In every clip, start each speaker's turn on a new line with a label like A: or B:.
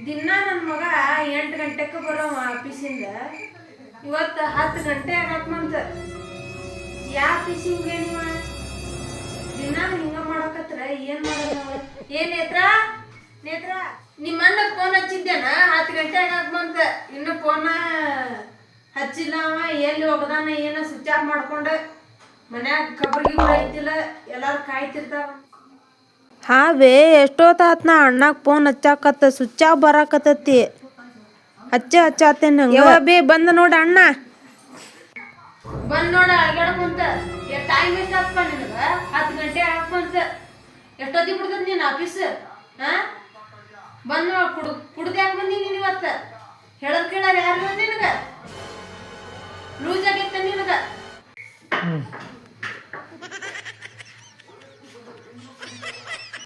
A: ದಿನ ನನ್ನ ಮಗ 8 ಗಂಟೆಗೆ ಬರೋ ಆಫೀಸಿಂದ ಇವತ್ತು 10 ಗಂಟೆ ಆಗತ್ತಂತ. ಯಾವ ಆಫೀಸಿಗೆ ನೀವು ದಿನ ಹಿಂಗ ಮಾಡಕತ್ರ ಏನು ಮಾಡೋದು? ಏನ್ ನೇತ್ರ ನಿಮ್ಮ ಅಣ್ಣ ಫೋನ್ ಹಚ್ಚಿದ್ದೇನ? 10 ಗಂಟೆ ಆಗತ್ತಂತ ಇನ್ನು ಫೋನ ಹಚ್ಚಿಲ್ಲ. ಅವ ಎಲ್ಲಿ ಹೋಗದಾನ ಏನೋ ಸ್ವಿಚ್ ಆಫ್ ಮಾಡ್ಕೊಂಡು ಮನ್ಯಾಗ ಕಬ್ರಿಗೆ ಐತಿಲ್ಲ, ಎಲ್ಲಾರು ಕಾಯ್ತಿರ್ತಾವ.
B: ಹಾವೇ ಎಷ್ಟೊತ್ತಾತ್ ನಾ ಅಣ್ಣಾಗ ಫೋನ್ ಹಚ್ಚಾಕತ್ತ ಸ್ವಿಚ್ ಆಫ್ ಬರಾಕತ್ತೈತಿ. ಹಚ್ಚಾತೇನೆ ನಂಗೆ. ಯಾವ ಬೇ ಬಂದ ನೋಡ ಅಣ್ಣ.
A: ಬಂದ್ ನೋಡ ಅಡ್ಗಾಡ್ಕೊಂತ. ಟೈಮ್ ಎಷ್ಟು ಆಗ್ಪ ನಿನಗ? 10 ಗಂಟೆ ಆಗ್ಕೊಂತ. ಎಷ್ಟೊತ್ತಿಗೆ ಬಿಡ್ತದ ನೀನು ಆಫೀಸ್? ಬಂದ್ ಕುಡ್ದು ಯಾಕೆ ಬಂದಿ ನೀನು ಇವತ್ತು? ಹೇಳೋದ್ ಕೇಳಾರ ಯಾರು ನಿನಗ? ಲೂಸ್ ಆಗೈತೆ ನಿನಗ.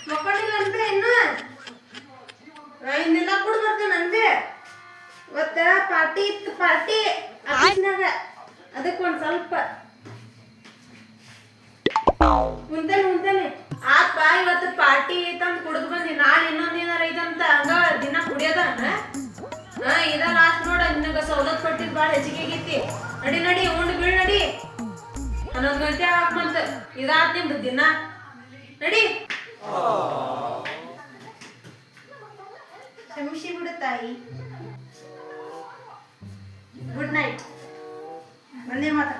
A: ಮಕ್ಕಳಿಲ್ಲ ಅಂದ್ರೆ ಇನ್ನು ಇನ್ನೆಲ್ಲ ಕುಡ್ದು ಬರ್ತೇನೆ ಅಂದೆ. ಇವತ್ತ ಪಾರ್ಟಿ ಇತ್ತು, ಪಾರ್ಟಿ ಆಫೀಸ್ನಾಗ. ಅದಕ್ಕೆ ಒಂದು ಸ್ವಲ್ಪ ಮುಂತಾನೆ ಆತ. ಇವತ್ತು ಪಾರ್ಟಿ ಐತಂತ ಕುಡ್ದು ಬಂದಿ. ನಾಳೆ ಇನ್ನೊಂದು ಏನಾರ ಐತಂತ ಹಂಗ ದಿನ ಕುಡಿಯೋದ? ಇದ ಲಾಸ್ಟ್ ನೋಡ. ನಿನಗ ಸವಲತ್ತು ಕೊಟ್ಟಿದ್ ಭಾಳ ಹೆಚ್ಚಿಗೆ ಆಗೈತಿ. ನಡಿ ಉಂಡು ಬೀಳ್ ನಡಿ. 11 ಗಂಟೆ ಹಾಕಂತ ಇದಾತ್ ನಿಮ್ದು ದಿನ. ನಡಿ. ಕ್ಷಮಿಸಿ ಬಿಡು ತಾಯಿ. Good night. ಒಂದೇ ಮಾತ್ರ.